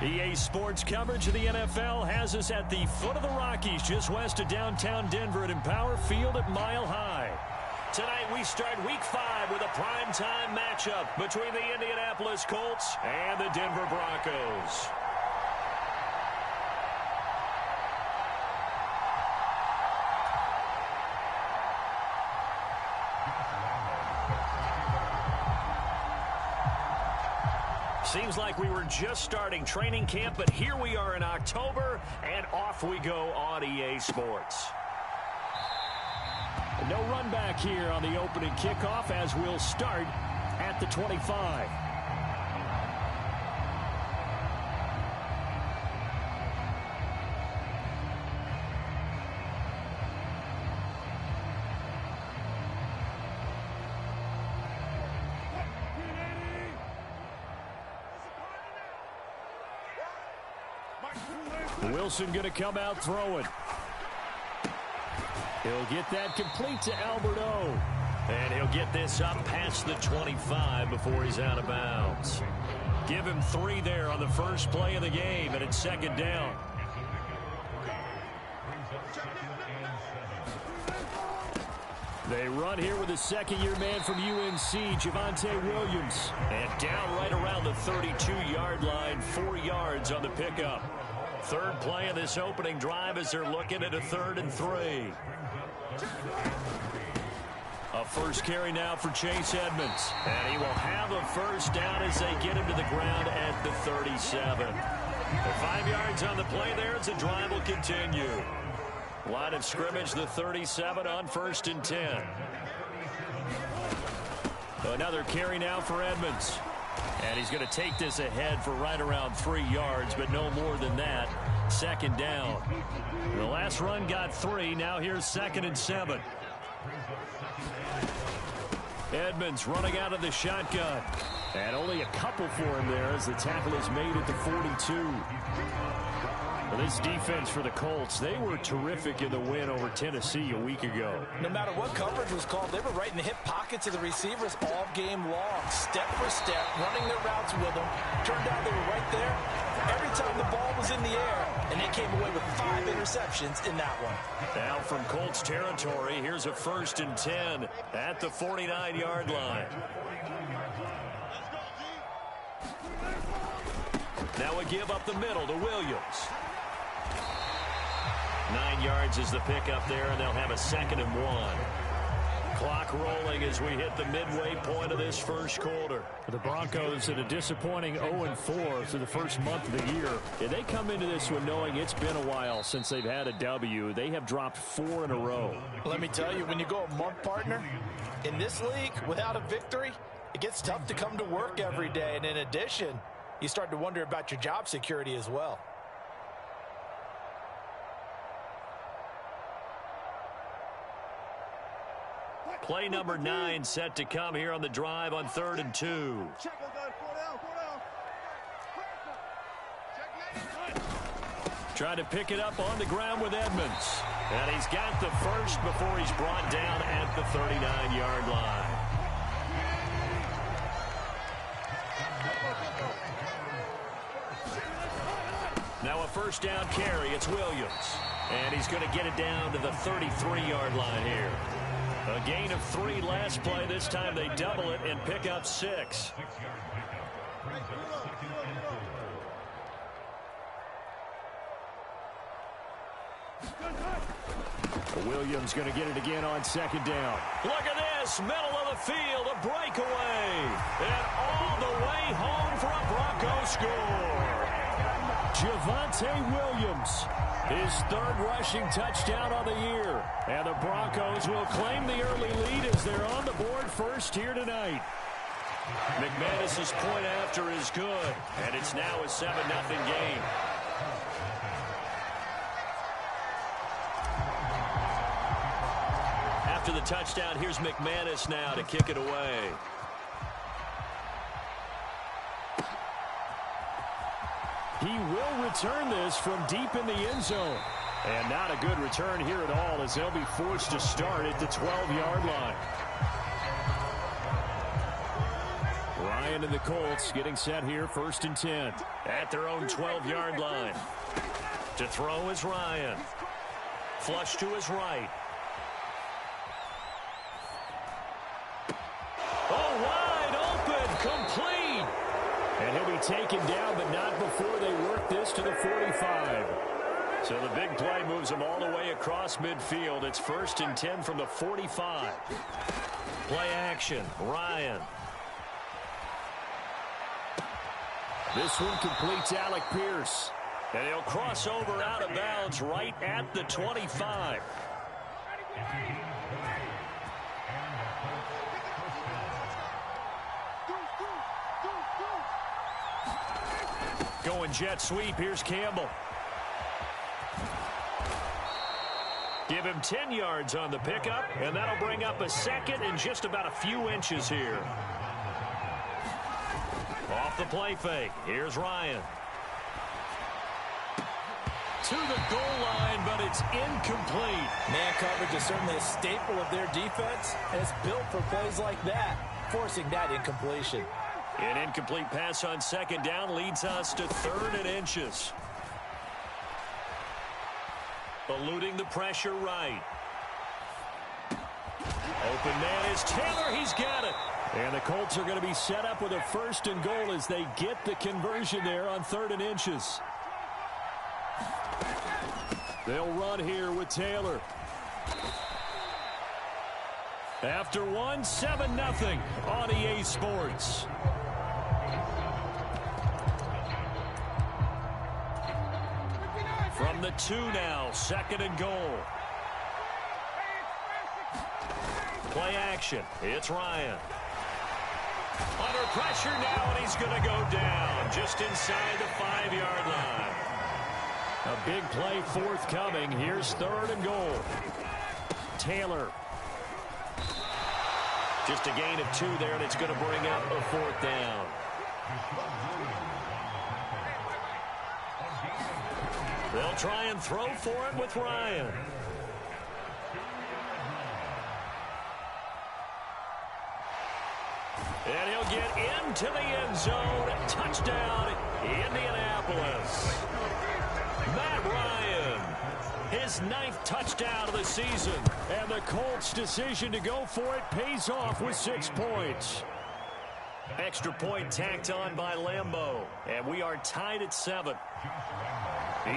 EA Sports coverage of the NFL has us at the foot of the Rockies, just west of downtown Denver at Empower Field at Mile High. Tonight we start Week 5 with a primetime matchup between the Indianapolis Colts and the Denver Broncos. Seems like we were just starting training camp, but here we are in October, and off we go on EA Sports. No run back here on the opening kickoff as we'll start at the 25. Wilson going to come out throwing. He'll get that complete to Alberto. And he'll get this up past the 25 before he's out of bounds. Give him 3 there on the first play of the game, and it's second down. They run here with a second-year man from UNC, Javonte Williams. And down right around the 32-yard line, 4 yards on the pickup. Third play of this opening drive as they're looking at a 3rd and 3. A first carry now for Chase Edmonds. And he will have a first down as they get him to the ground at the 37. 5 yards on the play there as the drive will continue. Line of scrimmage, the 37 on 1st and 10. Another carry now for Edmonds. And he's going to take this ahead for right around 3 yards, but no more than that. Second down. The last run got 3. Now here's 2nd and 7. Edmonds running out of the shotgun. And only a couple for him there as the tackle is made at the 42. Well, this defense for the Colts, they were terrific in the win over Tennessee a week ago. No matter what coverage was called, they were right in the hip pockets of the receivers all game long, step for step, running their routes with them. Turned out they were right there every time the ball was in the air, and they came away with 5 interceptions in that one. Now from Colts territory, here's a 1st and 10 at the 49-yard line. Now we give up the middle to Williams. 9 yards is the pickup there, and they'll have a 2nd and 1. Clock rolling as we hit the midway point of this first quarter. The Broncos at a disappointing 0-4 through the first month of the year. They come into this one knowing it's been a while since they've had a W. They have dropped 4 in a row. Let me tell you, when you go a month, partner, in this league, without a victory, it gets tough to come to work every day. And in addition, you start to wonder about your job security as well. Play number 9 set to come here on the drive on 3rd and 2. Trying to pick it up on the ground with Edmonds. And he's got the first before he's brought down at the 39-yard line. Now a first down carry. It's Williams. And he's going to get it down to the 33-yard line here. A gain of 3 last play. This time they double it and pick up 6. Williams going to get it again on 2nd down. Look at this. Middle of the field. A breakaway. And all the way home for a Bronco score. Javonte Williams. His 3rd rushing touchdown on the year. And the Broncos will claim the early lead as they're on the board first here tonight. McManus's point after is good. And it's now a 7-0 game. After the touchdown, here's McManus now to kick it away. He will return this from deep in the end zone. And not a good return here at all as they'll be forced to start at the 12-yard line. Ryan and the Colts getting set here, 1st and 10. At their own 12-yard line. To throw is Ryan. Flush to his right. Oh, wide open, complete. And he'll be taken down, but not before they work this to the 45. So the big play moves him all the way across midfield. It's 1st and 10 from the 45. Play action, Ryan. This one completes Alec Pierce. And he'll cross over out of bounds right at the 25. Going jet sweep. Here's Campbell. Give him 10 yards on the pickup, and that'll bring up a second and just about a few inches here. Off the play fake. Here's Ryan. To the goal line, but it's incomplete. Man coverage is certainly a staple of their defense, and it's built for plays like that, forcing that incompletion. An incomplete pass on 2nd down leads us to 3rd and inches. Eluding the pressure right. Open man is Taylor. He's got it. And the Colts are going to be set up with a 1st and goal as they get the conversion there on 3rd and inches. They'll run here with Taylor. After one, 7-0 on EA Sports. From the 2 now, 2nd and goal. Play action. It's Ryan. Under pressure now, and he's going to go down just inside the 5-yard line. A big play forthcoming. Here's 3rd and goal. Taylor. Just a gain of 2 there, and it's going to bring up a 4th down. They'll try and throw for it with Ryan. And he'll get into the end zone. Touchdown, Indianapolis. Matt Ryan, his 9th touchdown of the season. And the Colts' decision to go for it pays off with 6 points. Extra point tacked on by Lambeau. And we are tied at 7.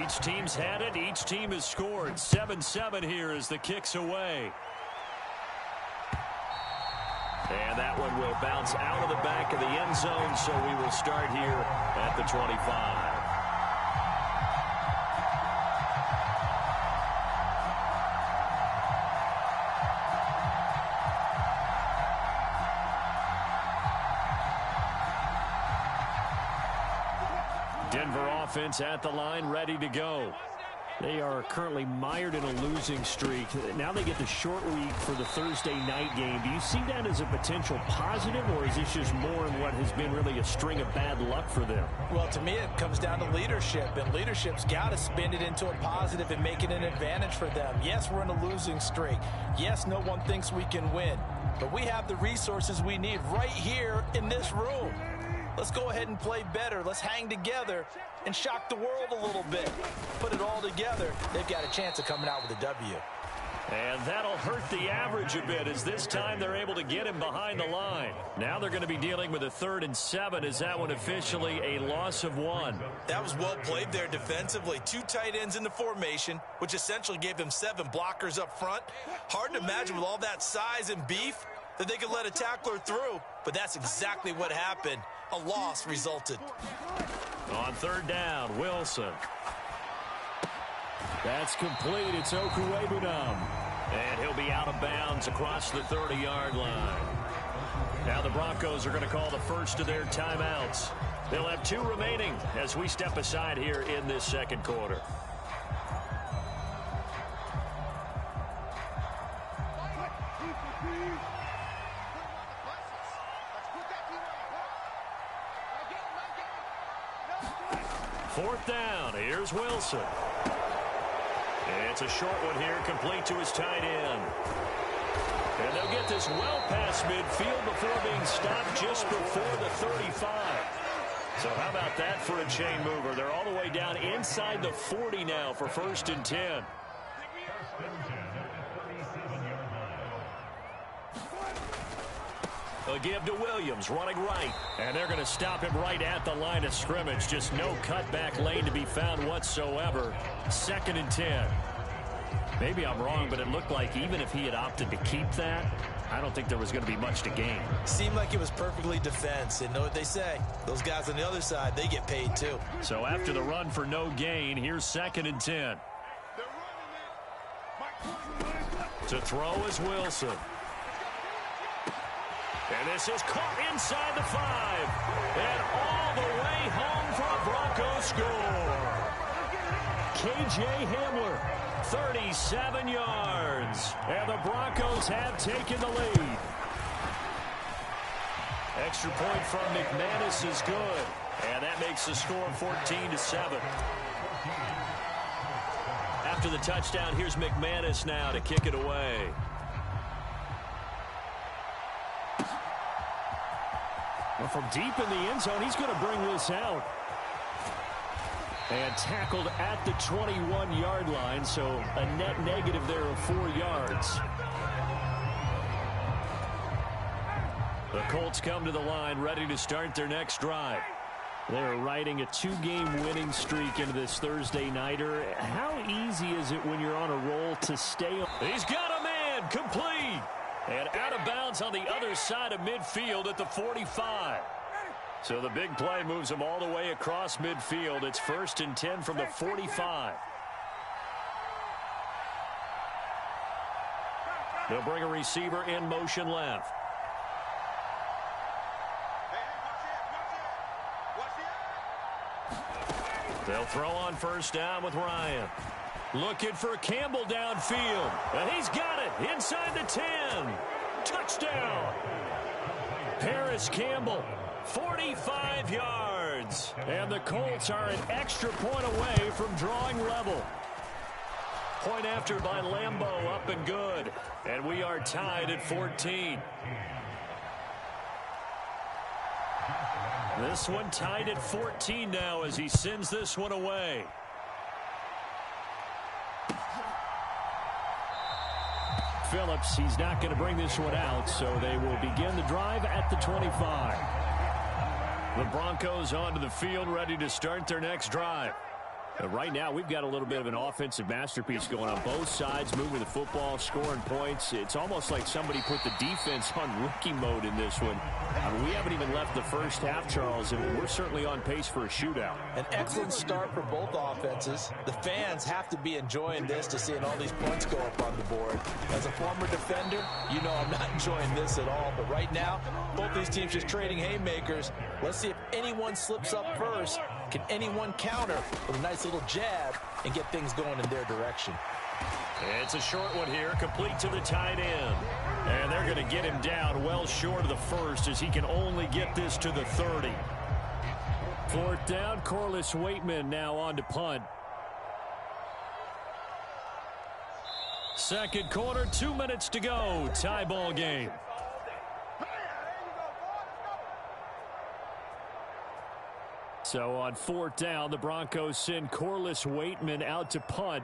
Each team's had it. Each team has scored. 7-7 here as the kick's away. And that one will bounce out of the back of the end zone, so we will start here at the 25. Denver offense at the line, ready to go. They are currently mired in a losing streak. Now they get the short week for the Thursday night game. Do you see that as a potential positive, or is this just more in what has been really a string of bad luck for them? Well, to me, it comes down to leadership, and leadership's got to spin it into a positive and make it an advantage for them. Yes, we're in a losing streak. Yes, no one thinks we can win, but we have the resources we need right here in this room. Let's go ahead and play better. Let's hang together and shock the world a little bit. Put it all together. They've got a chance of coming out with a W. And that'll hurt the average a bit as this time they're able to get him behind the line. Now they're going to be dealing with a 3rd and 7. Is that one officially a loss of 1? That was well played there defensively. 2 tight ends in the formation, which essentially gave them 7 blockers up front. Hard to imagine with all that size and beef that they could let a tackler through, but that's exactly what happened. A loss resulted. On 3rd down, Wilson. That's complete. It's Okuwebunam. And he'll be out of bounds across the 30-yard line. Now the Broncos are going to call the first of their timeouts. They'll have 2 remaining as we step aside here in this 2nd quarter. Fourth down. Here's Wilson. It's a short one here, complete to his tight end. And they'll get this well past midfield before being stopped just before the 35. So how about that for a chain mover? They're all the way down inside the 40 now for 1st and 10. They'll give to Williams, running right. And they're going to stop him right at the line of scrimmage. Just no cutback lane to be found whatsoever. 2nd and 10. Maybe I'm wrong, but it looked like even if he had opted to keep that, I don't think there was going to be much to gain. Seemed like it was perfectly defense. And know what they say? Those guys on the other side, they get paid too. So after the run for no gain, here's 2nd and 10. To throw is Wilson. And this is caught inside the 5. And all the way home for a Broncos score. K.J. Hamler, 37 yards. And the Broncos have taken the lead. Extra point from McManus is good. And that makes the score 14-7. After the touchdown, here's McManus now to kick it away. Well, from deep in the end zone, he's going to bring this out. And tackled at the 21-yard line, so a net negative there of 4 yards. The Colts come to the line, ready to start their next drive. They're riding a 2-game winning streak into this Thursday nighter. How easy is it when you're on a roll to stay on? He's got a man, complete. And out of bounds on the other side of midfield at the 45. So the big play moves him all the way across midfield. It's 1st and 10 from the 45. They'll bring a receiver in motion left. They'll throw on 1st down with Ryan. Looking for Campbell downfield. And he's got it inside the 10. Touchdown. Paris Campbell, 45 yards. And the Colts are an extra point away from drawing level. Point after by Lambeau, up and good. And we are tied at 14. This one tied at 14 now as he sends this one away. Phillips, he's not going to bring this one out, so they will begin the drive at the 25. The Broncos onto the field, ready to start their next drive. Right now, we've got a little bit of an offensive masterpiece going on both sides, moving the football, scoring points. It's almost like somebody put the defense on rookie mode in this one. We haven't even left the first half, Charles, and we're certainly on pace for a shootout. An excellent start for both offenses. The fans have to be enjoying this to seeing all these points go up on the board. As a former defender, you know I'm not enjoying this at all. But right now, both these teams just trading haymakers. Let's see if anyone slips up first. Can anyone counter with a nice little jab and get things going in their direction? It's a short one here, complete to the tight end. And they're going to get him down well short of the first as he can only get this to the 30. 4th down, Corliss Waitman now on to punt. Second quarter, 2 minutes to go. Tie ball game. So on 4th down, the Broncos send Corliss Waitman out to punt.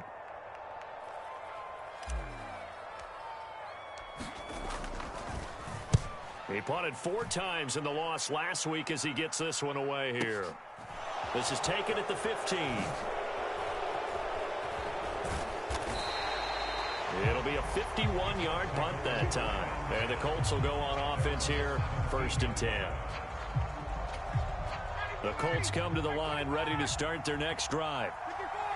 He punted 4 times in the loss last week as he gets this one away here. This is taken at the 15. It'll be a 51-yard punt that time. And the Colts will go on offense here, 1st and 10. The Colts come to the line, ready to start their next drive.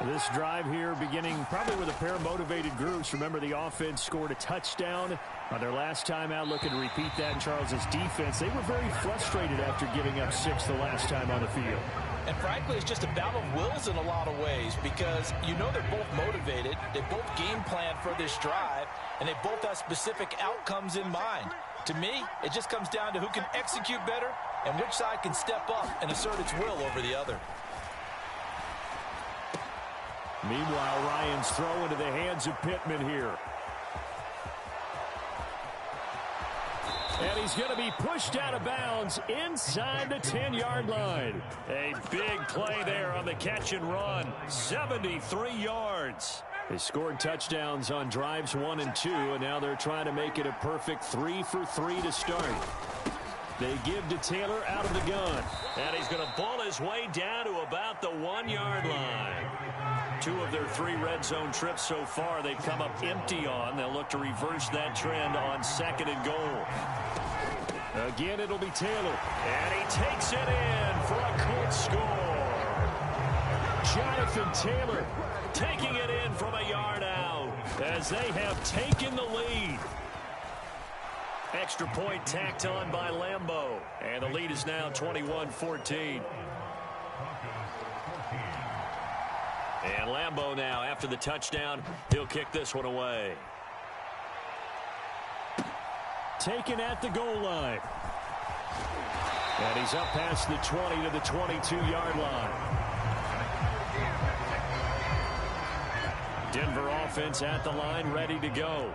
This drive here beginning probably with a pair of motivated groups. Remember, the offense scored a touchdown on their last time out, looking to repeat that in Charles's defense. They were very frustrated after giving up 6 the last time on the field. And frankly, it's just a battle of wills in a lot of ways because you know they're both motivated. They both game plan for this drive, and they both have specific outcomes in mind. To me, it just comes down to who can execute better and which side can step up and assert its will over the other. Meanwhile, Ryan's throw into the hands of Pittman here. And he's going to be pushed out of bounds inside the 10-yard line. A big play there on the catch and run. 73 yards. They scored touchdowns on drives 1 and 2, and now they're trying to make it a perfect 3 for 3 to start. They give to Taylor out of the gun. And he's going to bull his way down to about the 1-yard line. 2 of their 3 red zone trips so far they've come up empty on. They'll look to reverse that trend on 2nd and goal. Again, it'll be Taylor. And he takes it in for a Colts score. Jonathan Taylor taking it in from a yard out as they have taken the lead. Extra point tacked on by Lambeau. And the lead is now 21-14. And Lambeau now, after the touchdown, he'll kick this one away. Taken at the goal line. And he's up past the 20 to the 22-yard line. Denver offense at the line, ready to go.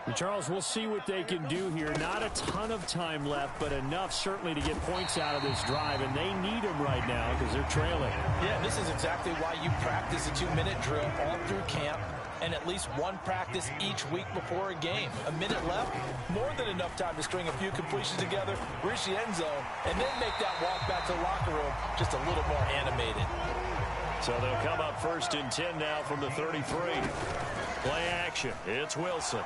And Charles, we'll see what they can do here. Not a ton of time left, but enough certainly to get points out of this drive, and they need them right now because they're trailing. Yeah, this is exactly why you practice a 2-minute drill all through camp and at least one practice each week before a game. A minute left, more than enough time to string a few completions together, reach the end zone, and then make that walk back to the locker room just a little more animated. So they'll come up 1st and 10 now from the 33. Play action. It's Wilson.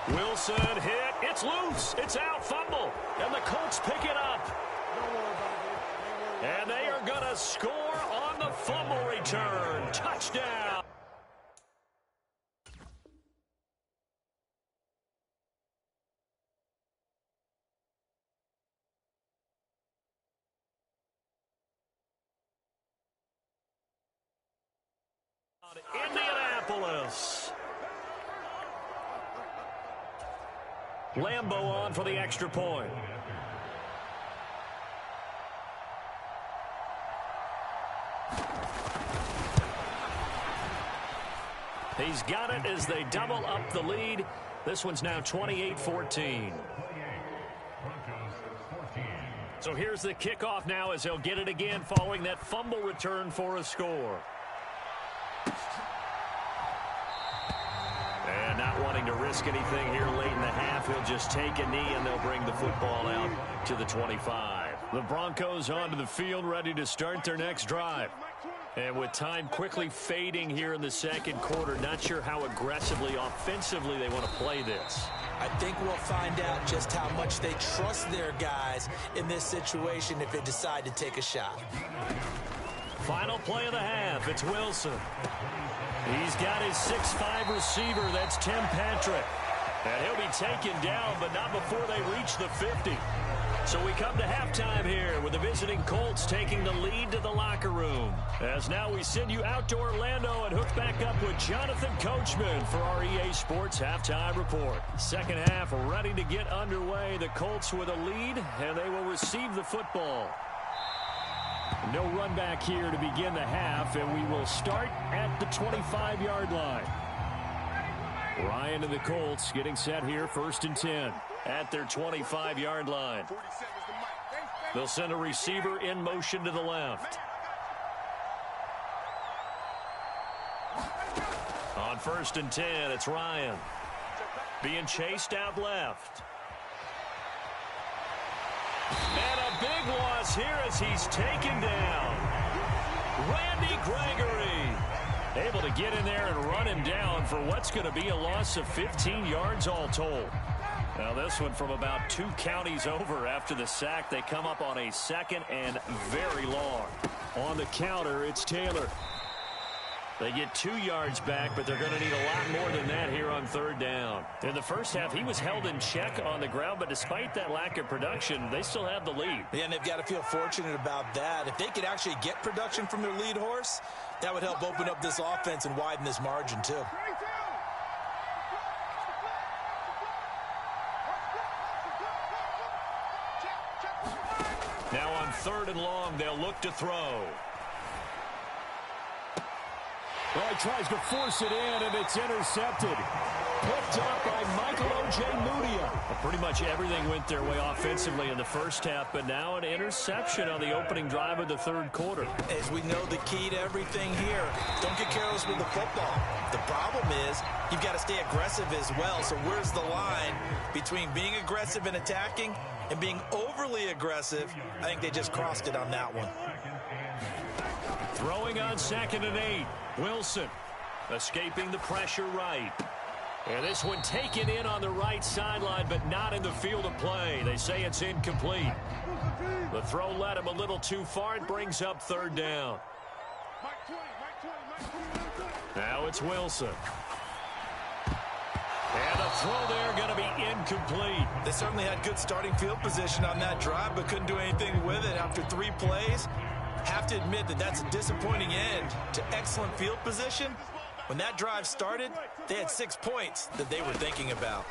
Wilson hit. It's loose. It's out. Fumble. And the Colts pick it up. And they are going to score on the fumble return. Touchdown. Indianapolis. Lambeau on for the extra point. He's got it as they double up the lead. This one's now 28-14. So here's the kickoff now as they'll get it again following that fumble return for a score. And not wanting to risk anything here late in the half, he'll just take a knee and they'll bring the football out to the 25. The Broncos onto the field, ready to start their next drive. And with time quickly fading here in the second quarter, not sure how aggressively, offensively they want to play this. I think we'll find out just how much they trust their guys in this situation if they decide to take a shot. Final play of the half, it's Wilson. He's got his 6'5" receiver, that's Tim Patrick. And he'll be taken down, but not before they reach the 50. So we come to halftime here with the visiting Colts taking the lead to the locker room. As now we send you out to Orlando and hook back up with Jonathan Coachman for our EA Sports Halftime Report. Second half ready to get underway. The Colts with a lead, and they will receive the football. No run back here to begin the half, and we will start at the 25-yard line. Ryan and the Colts getting set here, 1st and 10. At their 25-yard line. They'll send a receiver in motion to the left. On 1st and 10, it's Ryan. Being chased out left. And a big loss here as he's taken down. Randy Gregory. Able to get in there and run him down for what's going to be a loss of 15 yards all told. Now this one from about 2 counties over after the sack. They come up on a 2nd and very long. On the counter, it's Taylor. They get 2 yards back, but they're going to need a lot more than that here on 3rd down. In the first half, he was held in check on the ground, but despite that lack of production, they still have the lead. Yeah, and they've got to feel fortunate about that. If they could actually get production from their lead horse, that would help open up this offense and widen this margin too. Now on 3rd and long, they'll look to throw. Well, he tries to force it in, and it's intercepted. picked up by Michael Ojemudia. Pretty much everything went their way offensively in the first half, but now an interception on the opening drive of the third quarter. As we know, the key to everything here, don't get careless with the football. The problem is you've got to stay aggressive as well. So where's the line between being aggressive and attacking and being overly aggressive? I think they just crossed it on that one. Throwing on 2nd and 8. Wilson escaping the pressure right. And this one taken in on the right sideline, but not in the field of play. They say it's incomplete. The throw led him a little too far. It brings up 3rd down. Now it's Wilson. And a throw there going to be incomplete. They certainly had good starting field position on that drive, but couldn't do anything with it after 3 plays. Have to admit that that's a disappointing end to excellent field position. When that drive started, they had 6 points that they were thinking about.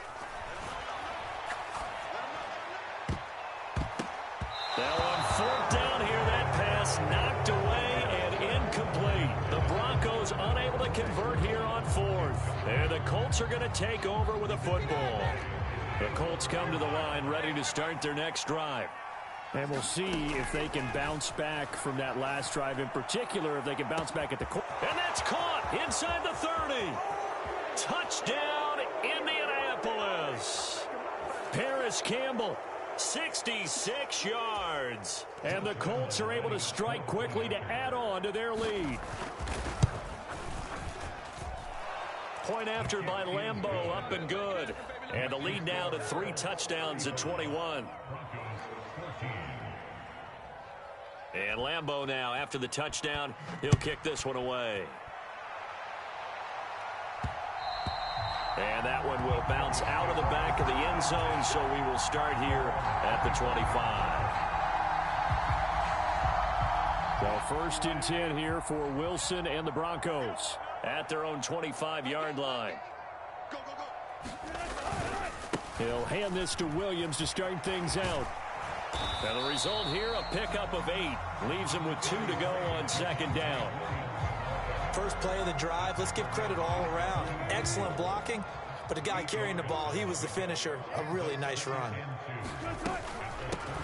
Now on 4th down here, that pass knocked away and incomplete. The Broncos unable to convert here on 4th. And the Colts are going to take over with a football. The Colts come to the line ready to start their next drive. And we'll see if they can bounce back from that last drive, in particular, if they can bounce back at the core. And that's caught inside the 30. Touchdown, Indianapolis. Paris Campbell, 66 yards. And the Colts are able to strike quickly to add on to their lead. Point after by Lambeau, up and good. And the lead now to 3 touchdowns at 21. And Lambeau now, after the touchdown, he'll kick this one away. And that one will bounce out of the back of the end zone, so we will start here at the 25. Well, 1st and 10 here for Wilson and the Broncos. At their own 25-yard line. He'll hand this to Williams to start things out. And the result here, a pickup of 8. Leaves him with 2 to go on 2nd down. First play of the drive, let's give credit all around. Excellent blocking, but the guy carrying the ball, he was the finisher. A really nice run.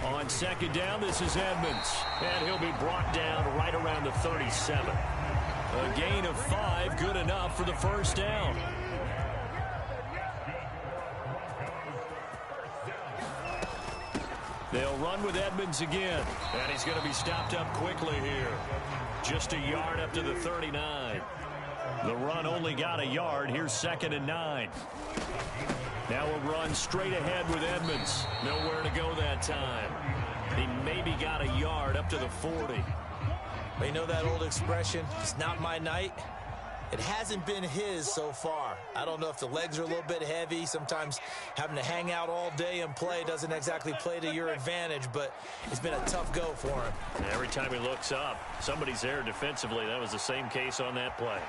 On 2nd down, this is Edmonds. And he'll be brought down right around the 37. A gain of 5, good enough for the 1st down. They'll run with Edmonds again. And he's going to be stopped up quickly here. Just a yard up to the 39. The run only got a yard. Here's 2nd and 9. Now a run straight ahead with Edmonds. Nowhere to go that time. He maybe got a yard up to the 40. You know that old expression, it's not my night? It hasn't been his so far. I don't know if the legs are a little bit heavy. Sometimes having to hang out all day and play doesn't exactly play to your advantage, but it's been a tough go for him. Every time he looks up, somebody's there defensively. That was the same case on that play.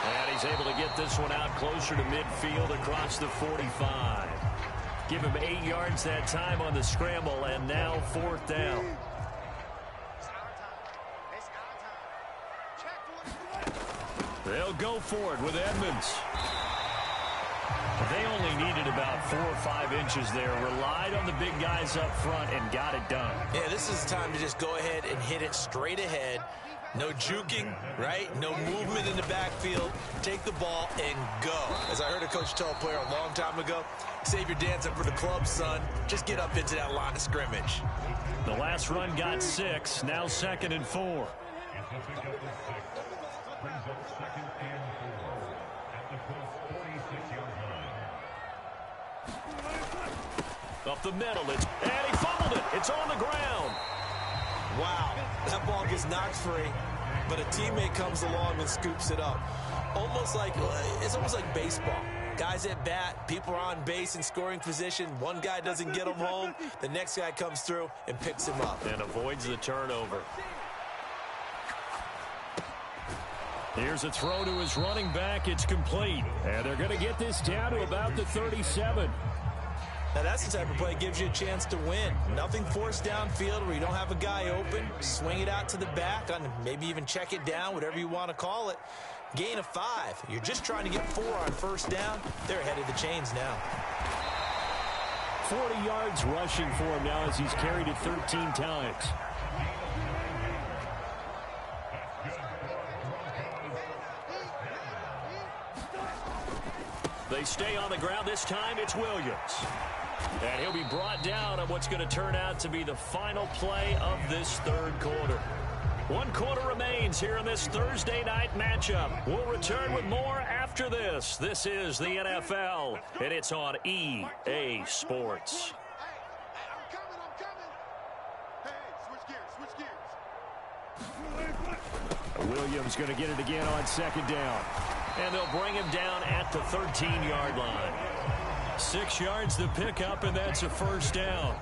And he's able to get this one out closer to midfield across the 45. Give him 8 yards that time on the scramble, and now 4th down. They'll go for it with Edmonds. They only needed about 4 or 5 inches there. Relied on the big guys up front and got it done. Yeah, this is the time to just go ahead and hit it straight ahead. No juking, right? No movement in the backfield. Take the ball and go. As I heard a coach tell a player a long time ago, save your dancing for the club, son. Just get up into that line of scrimmage. The last run got 6. Now 2nd and 4. Up the middle, and he fumbled it. It's on the ground. Wow, that ball gets knocked free, but a teammate comes along and scoops it up. It's almost like baseball. Guys at bat, people are on base in scoring position. One guy doesn't get him home. The next guy comes through and picks him up. And avoids the turnover. Here's a throw to his running back. It's complete. And they're going to get this down to about the 37. Now, that's the type of play that gives you a chance to win. Nothing forced downfield where you don't have a guy open. Swing it out to the back, maybe even check it down, whatever you want to call it. Gain of 5. You're just trying to get 4 on first down. They're ahead of the chains now. 40 yards rushing for him now as he's carried it 13 times. They stay on the ground. This time it's Williams. And he'll be brought down on what's going to turn out to be the final play of this third quarter. 1 quarter remains here in this Thursday night matchup. We'll return with more after this. This is the NFL, and it's on EA Sports. Williams going to get it again on second down. And they'll bring him down at the 13-yard line. 6 yards to pick up, and that's a first down.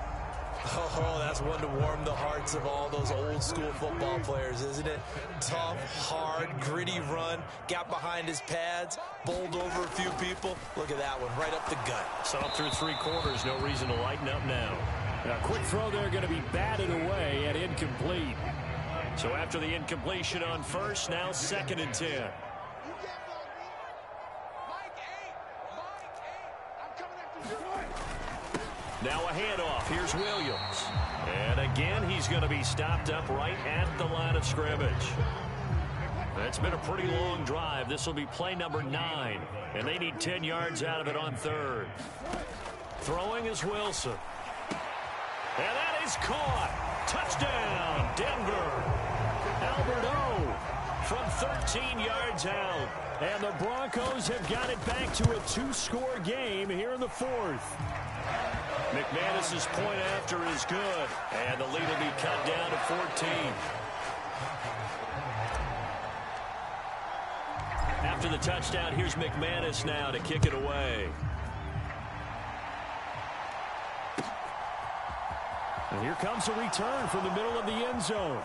Oh, that's one to warm the hearts of all those old-school football players, isn't it? Tough, hard, gritty run, got behind his pads, bowled over a few people. Look at that one, right up the gut. So through 3 quarters, no reason to lighten up now. A quick throw there going to be batted away and incomplete. So after the incompletion on first, now 2nd and 10. Now a handoff. Here's Williams. And again, he's going to be stopped up right at the line of scrimmage. That's been a pretty long drive. This will be play number 9. And they need 10 yards out of it on third. Throwing is Wilson. And that is caught. Touchdown, Denver. Albert O from 13 yards out. And the Broncos have got it back to a 2-score game here in the 4th. McManus's point after is good, and the lead will be cut down to 14. After the touchdown, here's McManus now to kick it away. And here comes a return from the middle of the end zone.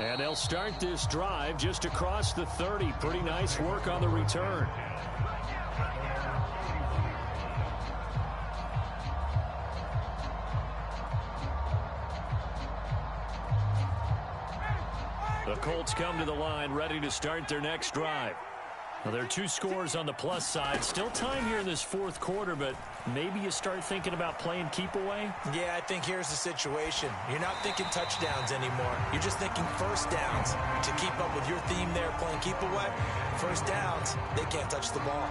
And they'll start this drive just across the 30. Pretty nice work on the return. The Colts come to the line, ready to start their next drive. Now, there are 2 scores on the plus side. Still time here in this 4th quarter, but maybe you start thinking about playing keep away? Yeah, I think here's the situation. You're not thinking touchdowns anymore. You're just thinking first downs. To keep up with your theme there, playing keep away, first downs, they can't touch the ball.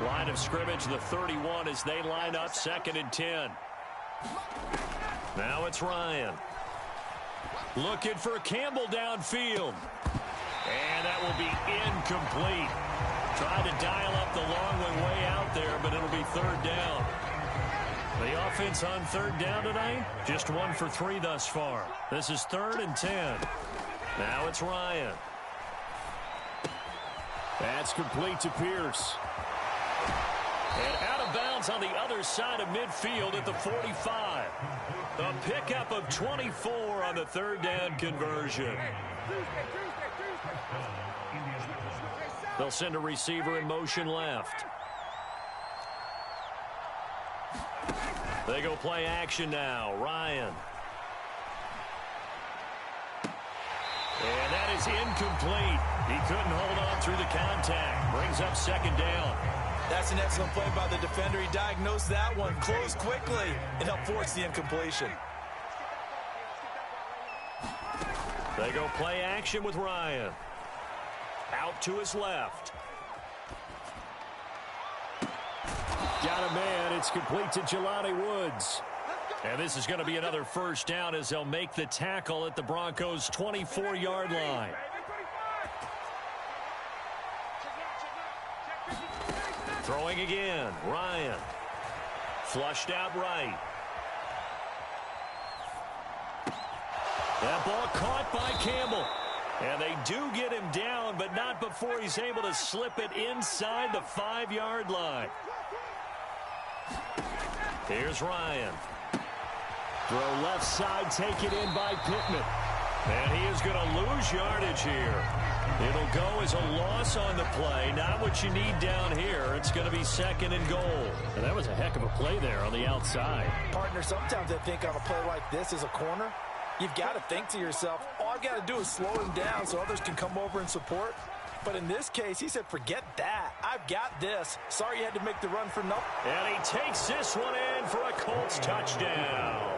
Line of scrimmage, the 31 as they line up 2nd and 10. Now it's Ryan. Looking for Campbell downfield. And that will be incomplete. Tried to dial up the long way out there, but it'll be 3rd down. The offense on 3rd down tonight, just 1 for 3 thus far. This is 3rd and 10. Now it's Ryan. That's complete to Pierce. And out of bounds on the other side of midfield at the 45. A pickup of 24 on the 3rd down conversion. They'll send a receiver in motion left. They go play action now. Ryan. And that is incomplete. He couldn't hold on through the contact. Brings up 2nd down. That's an excellent play by the defender. He diagnosed that one, closed quickly, and helped force the incompletion. They go play action with Ryan. Out to his left. Got a man. It's complete to Jelani Woods. And this is going to be another first down as they'll make the tackle at the Broncos' 24-yard line. Throwing again, Ryan. Flushed out right. That ball caught by Campbell. And they do get him down, but not before he's able to slip it inside the 5-yard line. Here's Ryan. Throw left side, take it in by Pittman. And he is going to lose yardage here. It'll go as a loss on the play. Not what you need down here. It's going to be 2nd and goal. And that was a heck of a play there on the outside. Partner, sometimes I think on a play like this as a corner, you've got to think to yourself, All I got to do is slow him down so others can come over and support. But in this case, he said, forget that. I've got this. Sorry you had to make the run for nothing. And he takes this one in for a Colts touchdown.